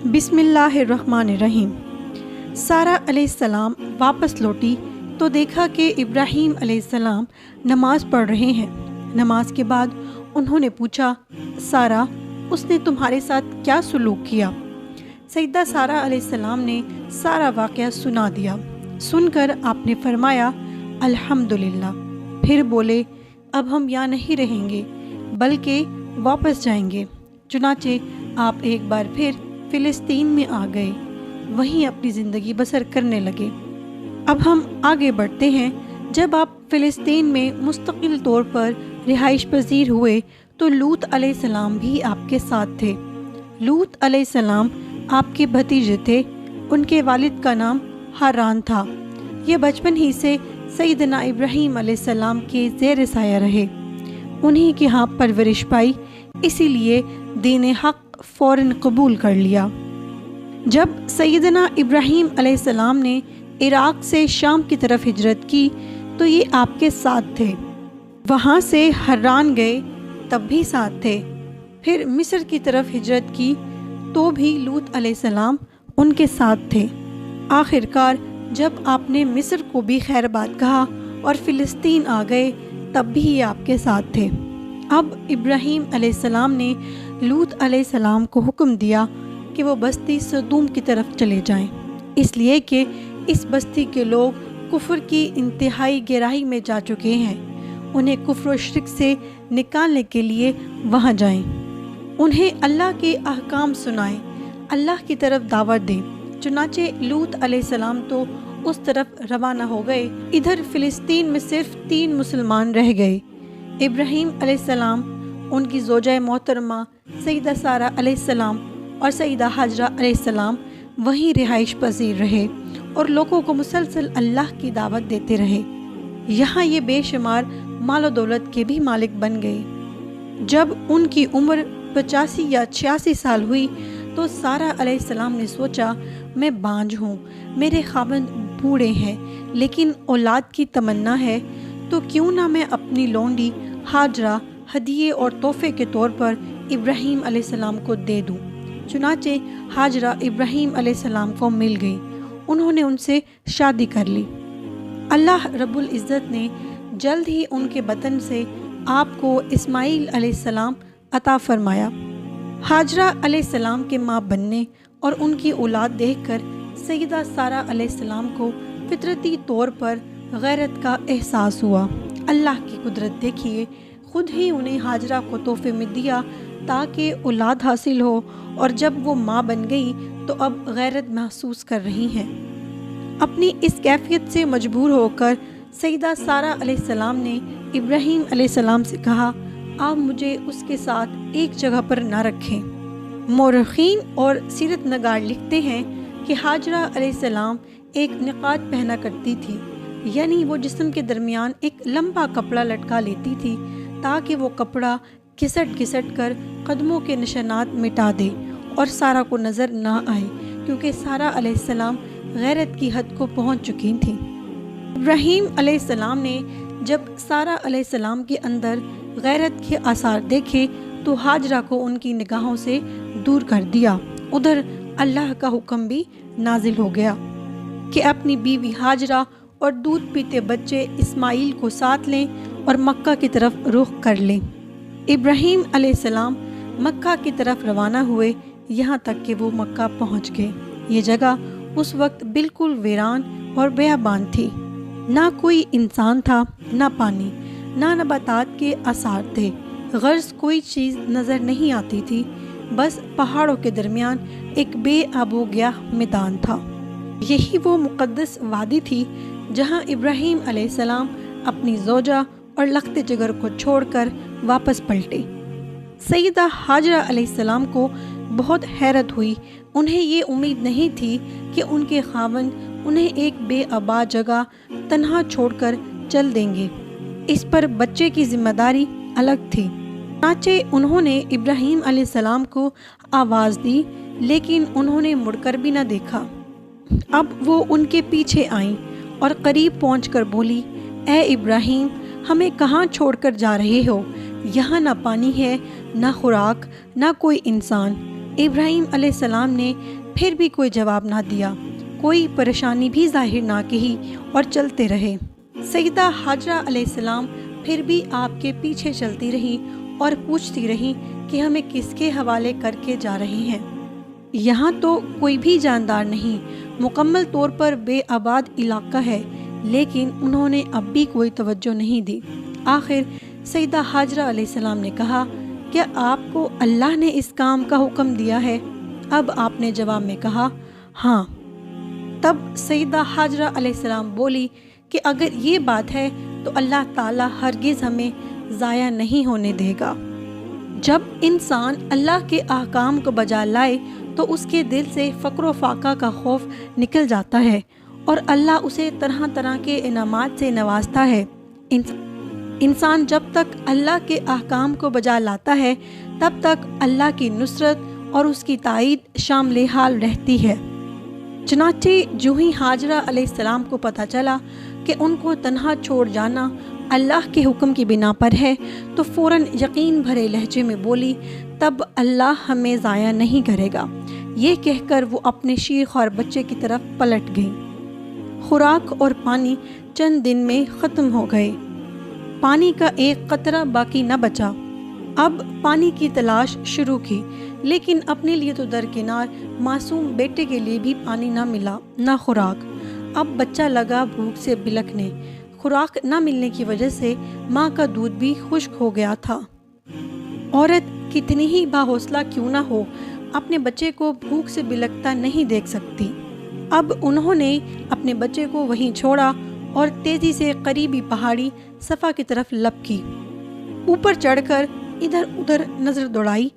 بسم اللہ الرحمن الرحیم۔ سارہ علیہ السلام واپس لوٹی تو دیکھا کہ ابراہیم علیہ السلام نماز پڑھ رہے ہیں۔ نماز کے بعد انہوں نے پوچھا، سارہ، اس نے تمہارے ساتھ کیا سلوک کیا؟ سیدہ سارہ علیہ السلام نے سارا واقعہ سنا دیا۔ سن کر آپ نے فرمایا، الحمدللہ۔ پھر بولے، اب ہم یہاں نہیں رہیں گے بلکہ واپس جائیں گے۔ چنانچہ آپ ایک بار پھر فلسطین میں آ گئے، وہیں اپنی زندگی بسر کرنے لگے۔ اب ہم آگے بڑھتے ہیں۔ جب آپ فلسطین میں مستقل طور پر رہائش پذیر ہوئے تو لوط علیہ السلام بھی آپ کے ساتھ تھے۔ لوط علیہ السلام آپ کے بھتیجے تھے۔ ان کے والد کا نام حاران تھا۔ یہ بچپن ہی سے سیدنا ابراہیم علیہ السلام کے زیر سایہ رہے، انہی کے ہاں پرورش پائی، اسی لیے دین حق فوراً قبول کر لیا۔ جب سیدنا ابراہیم علیہ السلام نے عراق سے شام کی طرف ہجرت کی تو یہ آپ کے ساتھ تھے۔ وہاں سے حران گئے، تب بھی ساتھ تھے۔ پھر مصر کی طرف ہجرت کی تو بھی لوط علیہ السلام ان کے ساتھ تھے۔ آخر کار جب آپ نے مصر کو بھی خیر بات کہا اور فلسطین آ گئے تب بھی یہ آپ کے ساتھ تھے۔ اب ابراہیم علیہ السلام نے لوط علیہ السلام کو حکم دیا کہ وہ بستی سدوم کی طرف چلے جائیں، اس لیے کہ اس بستی کے لوگ کفر کی انتہائی گہرائی میں جا چکے ہیں۔ انہیں کفر و شرک سے نکالنے کے لیے وہاں جائیں، انہیں اللہ کے احکام سنائیں، اللہ کی طرف دعوت دیں۔ چنانچہ لوط علیہ السلام تو اس طرف روانہ ہو گئے۔ ادھر فلسطین میں صرف 3 مسلمان رہ گئے۔ ابراہیم علیہ السلام، ان کی زوجہ محترمہ سیدہ سارہ علیہ السلام اور سیدہ حاجرہ علیہ السلام وہیں رہائش پذیر رہے اور لوگوں کو مسلسل اللہ کی دعوت دیتے رہے۔ یہاں یہ بے شمار مال و دولت کے بھی مالک بن گئے۔ جب ان کی عمر 85 یا 86 سال ہوئی تو سارہ علیہ السلام نے سوچا، میں بانجھ ہوں، میرے خاوند بوڑھے ہیں، لیکن اولاد کی تمنا ہے، تو کیوں نہ میں اپنی لونڈی حاجرہ ہدیے اور تحفے کے طور پر ابراہیم علیہ السلام کو دے دوں۔ چنانچہ حاجرہ ابراہیم علیہ السلام کو مل گئی، انہوں نے ان سے شادی کر لی۔ اللہ رب العزت نے جلد ہی ان کے بطن سے آپ کو اسماعیل علیہ السلام عطا فرمایا۔ حاجرہ علیہ السلام کے ماں بننے اور ان کی اولاد دیکھ کر سیدہ سارہ علیہ السلام کو فطرتی طور پر غیرت کا احساس ہوا۔ اللہ کی قدرت دیکھیے، خود ہی انہیں حاجرہ کو تحفے میں دیا تاکہ اولاد حاصل ہو، اور جب وہ ماں بن گئی تو اب غیرت محسوس کر رہی ہیں۔ اپنی اس کیفیت سے مجبور ہو کر سیدہ سارہ علیہ السلام نے ابراہیم علیہ السلام سے کہا، آپ مجھے اس کے ساتھ ایک جگہ پر نہ رکھیں۔ مورخین اور سیرت نگار لکھتے ہیں کہ حاجرہ علیہ السلام ایک نقاب پہنا کرتی تھی، یعنی وہ جسم کے درمیان ایک لمبا کپڑا لٹکا لیتی تھی تاکہ وہ کپڑا گھسٹ گھسٹ کر قدموں کے نشانات مٹا دے اور سارہ کو نظر نہ آئے، کیونکہ سارہ علیہ السلام غیرت کی حد کو پہنچ چکی تھیں۔ ابراہیم علیہ السلام نے جب سارہ علیہ السلام کے اندر غیرت کے آثار دیکھے تو حاجرہ کو ان کی نگاہوں سے دور کر دیا۔ ادھر اللہ کا حکم بھی نازل ہو گیا کہ اپنی بیوی حاجرہ اور دودھ پیتے بچے اسماعیل کو ساتھ لیں اور مکہ کی طرف رخ کر لیں۔ ابراہیم علیہ السلام مکہ کی طرف روانہ ہوئے، یہاں تک کہ وہ مکہ پہنچ گئے۔ یہ جگہ اس وقت بالکل ویران اور بیابان تھی، نہ کوئی انسان تھا، نہ پانی، نہ نباتات کے آثار تھے، غرض کوئی چیز نظر نہیں آتی تھی، بس پہاڑوں کے درمیان ایک بے آب و گیاہ میدان تھا۔ یہی وہ مقدس وادی تھی جہاں ابراہیم علیہ السلام اپنی زوجہ اور لخت جگر کو چھوڑ کر واپس پلٹے۔ سیدہ حاجرہ علیہ السلام کو بہت حیرت ہوئی، انہیں یہ امید نہیں تھی کہ ان کے خاوند انہیں ایک بے آباد جگہ تنہا چھوڑ کر چل دیں گے، اس پر بچے کی ذمہ داری الگ تھی۔ چنانچہ انہوں نے ابراہیم علیہ السلام کو آواز دی، لیکن انہوں نے مڑ کر بھی نہ دیکھا۔ اب وہ ان کے پیچھے آئیں اور قریب پہنچ کر بولی، اے ابراہیم، ہمیں کہاں چھوڑ کر جا رہے ہو؟ یہاں نہ پانی ہے، نہ خوراک، نہ کوئی انسان۔ ابراہیم علیہ السلام نے پھر بھی کوئی جواب نہ دیا، کوئی پریشانی بھی ظاہر نہ کی اور چلتے رہے۔ سیدہ حاجرہ علیہ السلام پھر بھی آپ کے پیچھے چلتی رہی اور پوچھتی رہی کہ ہمیں کس کے حوالے کر کے جا رہے ہیں؟ یہاں تو کوئی بھی جاندار نہیں، مکمل طور پر بے آباد علاقہ ہے، لیکن انہوں نے اب بھی کوئی توجہ نہیں دی۔ آخر سیدہ حاجرہ علیہ السلام نے کہا، کیا آپ کو اللہ نے اس کام کا حکم دیا ہے؟ اب آپ نے جواب میں کہا، ہاں۔ تب سیدہ حاجرہ علیہ السلام بولی کہ اگر یہ بات ہے تو اللہ تعالیٰ ہرگز ہمیں ضائع نہیں ہونے دے گا۔ جب انسان اللہ کے احکام کو بجا لائے تو اس کے دل سے فقر و فاقہ کا خوف نکل جاتا ہے اور اللہ اسے طرح طرح کے انعامات سے نوازتا ہے۔ انسان جب تک اللہ کے احکام کو بجا لاتا ہے تب تک اللہ کی نصرت اور اس کی تائید شامل حال رہتی ہے۔ چنانچہ جو ہی حاجرہ علیہ السلام کو پتہ چلا کہ ان کو تنہا چھوڑ جانا اللہ کے حکم کی بنا پر ہے تو فوراً یقین بھرے لہجے میں بولی، تب اللہ ہمیں ضائع نہیں کرے گا۔ یہ کہہ کر وہ اپنے شیرخوار بچے کی طرف پلٹ گئی۔ خوراک اور پانی چند دن میں ختم ہو گئے، پانی کا ایک قطرہ باقی نہ بچا۔ اب پانی کی تلاش شروع کی، لیکن اپنے لیے تو درکنار معصوم بیٹے کے لیے بھی پانی نہ ملا، نہ خوراک۔ اب بچہ لگا بھوک سے بلکنے، خوراک نہ ملنے کی وجہ سے ماں کا دودھ بھی خشک ہو گیا تھا۔ عورت کتنی ہی باحوصلہ کیوں نہ ہو، اپنے بچے کو بھوک سے بلکتا نہیں دیکھ سکتی۔ اب انہوں نے اپنے بچے کو وہیں چھوڑا اور تیزی سے قریبی پہاڑی صفا کی طرف لپ کی۔ اوپر چڑھ کر ادھر ادھر نظر دوڑائی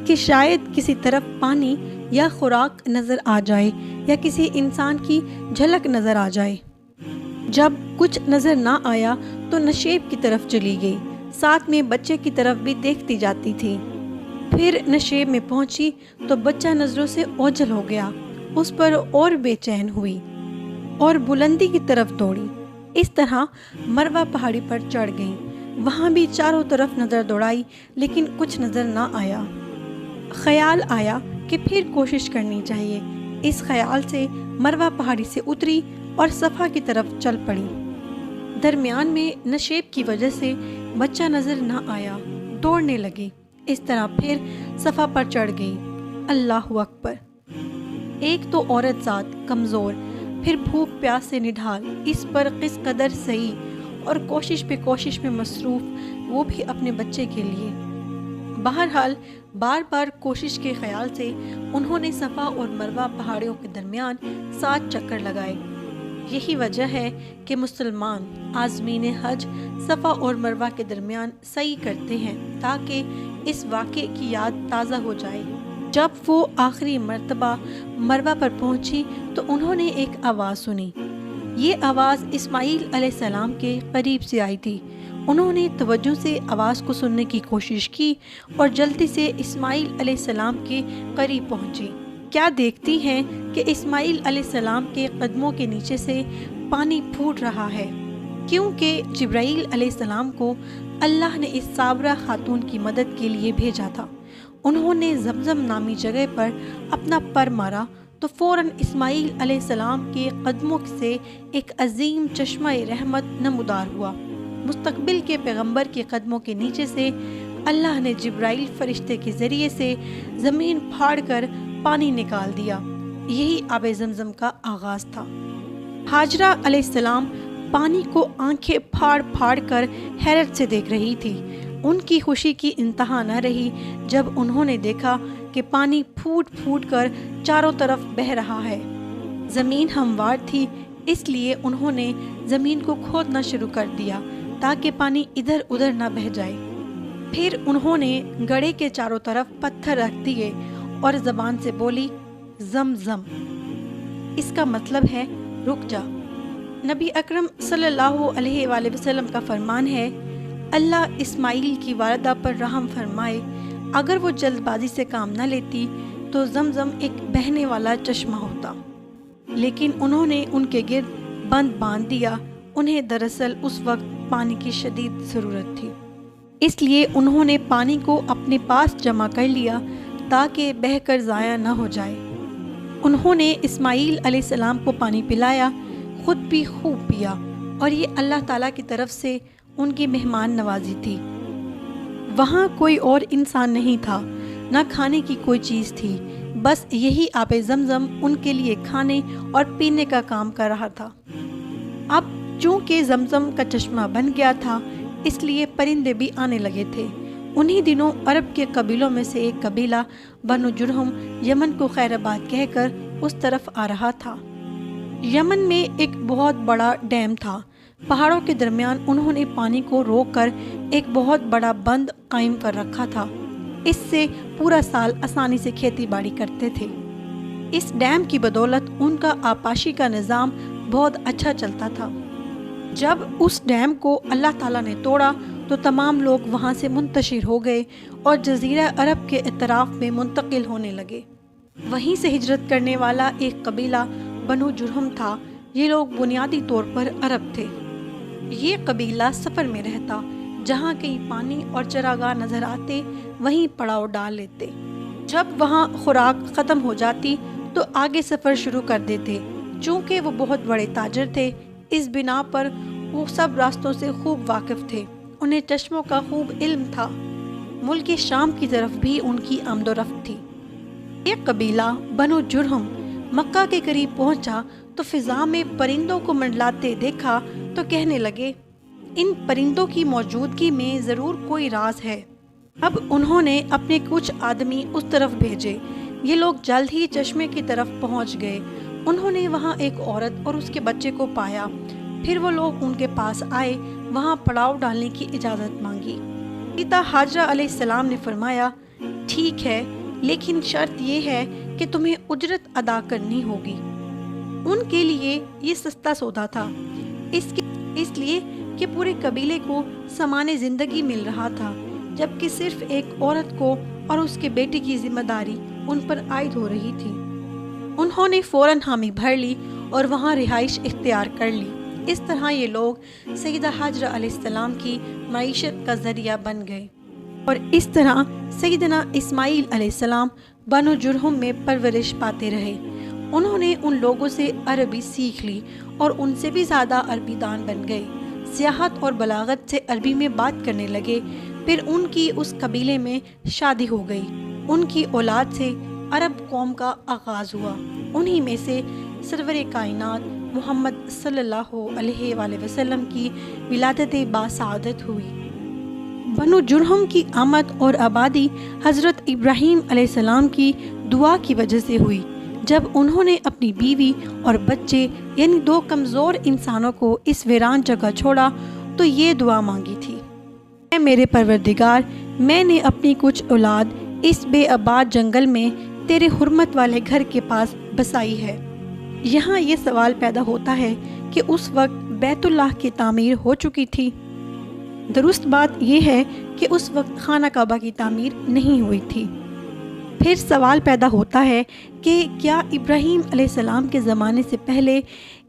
کہ شاید کسی طرف پانی یا خوراک نظر آ جائے یا کسی انسان کی جھلک نظر آ جائے۔ جب کچھ نظر نہ آیا تو نشیب کی طرف چلی گئی، ساتھ میں بچے کی طرف بھی دیکھتی جاتی تھی۔ پھر نشیب میں پہنچی تو بچہ نظروں سے اوجھل ہو گیا، اس پر اور بے چین ہوئی اور بلندی کی طرف دوڑی۔ اس طرح مروہ پہاڑی پر چڑھ گئی، وہاں بھی چاروں طرف نظر دوڑائی لیکن کچھ نظر نہ آیا۔ خیال آیا کہ پھر کوشش کرنی چاہیے۔ اس خیال سے مروہ پہاڑی سے اتری اور صفا کی طرف چل پڑی۔ درمیان میں نشیب کی وجہ سے بچہ نظر نہ آیا، دوڑنے لگی۔ اس طرح پھر صفا پر چڑھ گئی۔ اللہ اکبر! ایک تو عورت ذات کمزور، پھر بھوک پیاس سے نڈھال، اس پر کس قدر صحیح اور کوشش پہ کوشش میں مصروف، وہ بھی اپنے بچے کے لیے۔ بہرحال بار بار کوشش کے خیال سے انہوں نے صفا اور مروہ پہاڑیوں کے درمیان 7 چکر لگائے۔ یہی وجہ ہے کہ مسلمان عازمین حج صفا اور مروہ کے درمیان سعی کرتے ہیں تاکہ اس واقعے کی یاد تازہ ہو جائے۔ جب وہ آخری مرتبہ مروہ پر پہنچی تو انہوں نے ایک آواز سنی۔ یہ آواز اسماعیل علیہ السلام کے قریب سے آئی تھی۔ انہوں نے توجہ سے آواز کو سننے کی کوشش کی اور جلدی سے اسماعیل علیہ السلام کے قریب پہنچی۔ کیا دیکھتی ہیں کہ اسماعیل علیہ السلام کے قدموں کے نیچے سے پانی پھوٹ رہا ہے، کیونکہ جبرائیل علیہ السلام کو اللہ نے اس صابرہ خاتون کی مدد کے لیے بھیجا تھا۔ انہوں نے زمزم نامی جگہ پر اپنا پر مارا تو فوراً اسماعیل علیہ السلام کے قدموں سے ایک عظیم چشمہ رحمت نمودار ہوا۔ مستقبل کے پیغمبر کے قدموں کے نیچے سے اللہ نے جبرائیل فرشتے کے ذریعے سے زمین پھاڑ کر پانی نکال دیا۔ یہی آب زمزم کا آغاز تھا۔ حاجرہ علیہ السلام پانی کو آنکھیں پھاڑ پھاڑ کر حیرت سے دیکھ رہی تھی۔ ان کی خوشی کی انتہا نہ رہی جب انہوں نے دیکھا کہ پانی پھوٹ پھوٹ کر چاروں طرف بہہ رہا ہے۔ زمین ہموار تھی، اس لیے انہوں نے زمین کو کھودنا شروع کر دیا تاکہ پانی ادھر ادھر نہ بہہ جائے۔ پھر انہوں نے گڑھے کے چاروں طرف پتھر رکھ دیے اور زبان سے بولی، زمزم۔ اس کا مطلب ہے رک جا۔ نبی اکرم صلی اللہ علیہ وآلہ وسلم کا فرمان ہے، اللہ اسماعیل کی والدہ پر رحم فرمائے، اگر وہ جلد بازی سے کام نہ لیتی تو زمزم ایک بہنے والا چشمہ ہوتا، لیکن انہوں نے ان کے گرد بند باندھ دیا۔ انہیں دراصل اس وقت پانی کی شدید ضرورت تھی، اس لیے انہوں نے پانی کو اپنے پاس جمع کر لیا تاکہ بہہ کر ضائع نہ ہو جائے۔ انہوں نے اسماعیل علیہ السلام کو پانی پلایا، خود بھی خوب پیا، اور یہ اللہ تعالیٰ کی طرف سے ان کی مہمان نوازی تھی۔ وہاں کوئی اور انسان نہیں تھا، نہ کھانے کی کوئی چیز تھی، بس یہی آب زمزم ان کے لیے کھانے اور پینے کا کام کر رہا تھا۔ اب چونکہ زمزم کا چشمہ بن گیا تھا، اس لیے پرندے بھی آنے لگے تھے۔ انہی دنوں عرب کے قبیلوں میں سے ایک قبیلہ بنو جرہم یمن کو خیر آباد کہہ کر اس طرف آ رہا تھا۔ یمن میں ایک بہت بڑا ڈیم تھا۔ پہاڑوں کے درمیان انہوں نے پانی کو روک کر ایک بہت بڑا بند قائم کر رکھا تھا۔ اس سے پورا سال آسانی سے کھیتی باڑی کرتے تھے۔ اس ڈیم کی بدولت ان کا آبپاشی کا نظام بہت اچھا چلتا تھا۔ جب اس ڈیم کو اللہ تعالیٰ نے توڑا تو تمام لوگ وہاں سے منتشر ہو گئے اور جزیرہ عرب کے اطراف میں منتقل ہونے لگے۔ وہیں سے ہجرت کرنے والا ایک قبیلہ بنو جرہم تھا۔ یہ لوگ بنیادی طور پر عرب تھے۔ یہ قبیلہ سفر میں رہتا، جہاں کہیں پانی اور چراگاہ نظر آتے وہیں پڑاؤ ڈال لیتے۔ جب وہاں خوراک ختم ہو جاتی تو آگے سفر شروع کر دیتے۔ چونکہ وہ بہت بڑے تاجر تھے، اس بنا پر وہ سب راستوں سے خوب واقف تھے۔ انہیں چشموں کا خوب علم تھا۔ ملک شام کی طرف بھی ان کی آمد و رفت تھی۔ ایک قبیلہ بنو جرہم مکہ کے قریب پہنچا تو فضا میں پرندوں کو منڈلاتے دیکھا تو کہنے لگے، ان پرندوں کی موجودگی میں ضرور کوئی راز ہے۔ اب انہوں نے اپنے کچھ آدمی اس طرف بھیجے۔ یہ لوگ جلد ہی چشمے کی طرف پہنچ گئے۔ انہوں نے وہاں ایک عورت اور اس کے بچے کو پایا۔ پھر وہ لوگ ان کے پاس آئے، وہاں پڑاؤ ڈالنے کی اجازت مانگی۔ سیدہ حاجرہ علیہ السلام نے فرمایا، ٹھیک ہے، لیکن شرط یہ ہے کہ تمہیں اجرت ادا کرنی ہوگی۔ ان کے لیے یہ سستا سودا تھا، اس لیے کہ پورے قبیلے کو سامان زندگی مل رہا تھا، جبکہ صرف ایک عورت کو اور اس کے بیٹے کی ذمہ داری ان پر عائد ہو رہی تھی۔ انہوں نے فوراً حامی بھر لی اور وہاں رہائش اختیار کر لی۔ اس طرح یہ لوگ سیدہ حاجرہ علیہ السلام کی معیشت کا ذریعہ بن گئے، اور اس طرح سیدنا اسماعیل علیہ السلام بنو جرہم میں پرورش پاتے رہے۔ انہوں نے ان لوگوں سے عربی سیکھ لی اور ان سے بھی زیادہ عربی دان بن گئے۔ سیاحت اور بلاغت سے عربی میں بات کرنے لگے۔ پھر ان کی اس قبیلے میں شادی ہو گئی۔ ان کی اولاد سے عرب قوم کا آغاز ہوا۔ انہی میں سے سرور کائنات محمد صلی اللہ علیہ وآلہ وسلم کی ولادت باسعادت ہوئی۔ بنو جرہم کی آمد اور آبادی حضرت ابراہیم علیہ السلام کی دعا کی وجہ سے ہوئی۔ جب انہوں نے اپنی بیوی اور بچے یعنی 2 کمزور انسانوں کو اس ویران جگہ چھوڑا تو یہ دعا مانگی تھی، اے میرے پروردگار، میں نے اپنی کچھ اولاد اس بے آباد جنگل میں تیرے حرمت والے گھر کے پاس بسائی ہے۔ یہاں یہ سوال پیدا ہوتا ہے کہ اس وقت بیت اللہ کی تعمیر ہو چکی تھی؟ درست بات یہ ہے کہ اس وقت خانہ کعبہ کی تعمیر نہیں ہوئی تھی۔ پھر سوال پیدا ہوتا ہے کہ کیا ابراہیم علیہ السلام کے زمانے سے پہلے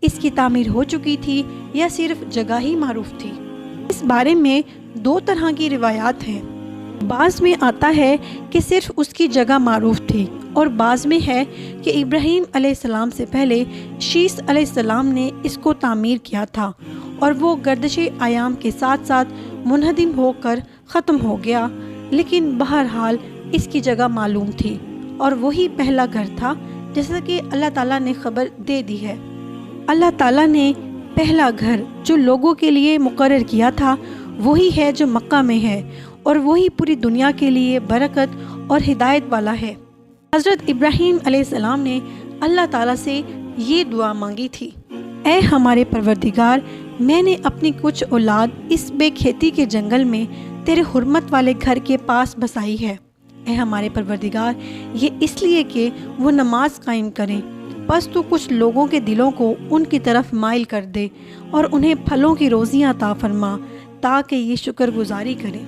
اس کی تعمیر ہو چکی تھی یا صرف جگہ ہی معروف تھی؟ اس بارے میں 2 طرح کی روایات ہیں۔ بعض میں آتا ہے کہ صرف اس کی جگہ معروف تھی، اور بعض میں ہے کہ ابراہیم علیہ السلام سے پہلے شیث علیہ السلام نے اس کو تعمیر کیا تھا، اور وہ گردش ایام کے ساتھ ساتھ منہدم ہو کر ختم ہو گیا۔ لیکن بہرحال اس کی جگہ معلوم تھی، اور وہی پہلا گھر تھا، جیسا کہ اللہ تعالیٰ نے خبر دے دی ہے۔ اللہ تعالیٰ نے پہلا گھر جو لوگوں کے لیے مقرر کیا تھا وہی ہے جو مکہ میں ہے، اور وہی پوری دنیا کے لیے برکت اور ہدایت والا ہے۔ حضرت ابراہیم علیہ السلام نے اللہ تعالیٰ سے یہ دعا مانگی تھی، اے ہمارے پروردگار، میں نے اپنی کچھ اولاد اس بے کھیتی کے جنگل میں تیرے حرمت والے گھر کے پاس بسائی ہے۔ اے ہمارے پروردگار، یہ اس لیے کہ وہ نماز قائم کریں، پس تو کچھ لوگوں کے دلوں کو ان کی طرف مائل کر دے اور انہیں پھلوں کی روزیاں عطا فرما تاکہ یہ شکر گزاری کریں۔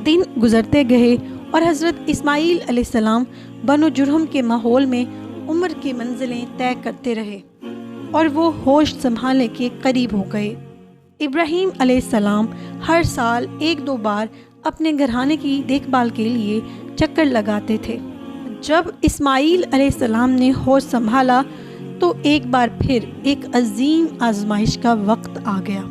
دن گزرتے گئے اور حضرت اسماعیل علیہ السلام بنو جرہم کے ماحول میں عمر کی منزلیں طے کرتے رہے اور وہ ہوش سنبھالنے کے قریب ہو گئے۔ ابراہیم علیہ السلام ہر سال 1-2 بار اپنے گھرانے کی دیکھ بھال کے لیے چکر لگاتے تھے۔ جب اسماعیل علیہ السلام نے ہوش سنبھالا تو ایک بار پھر ایک عظیم آزمائش کا وقت آ گیا۔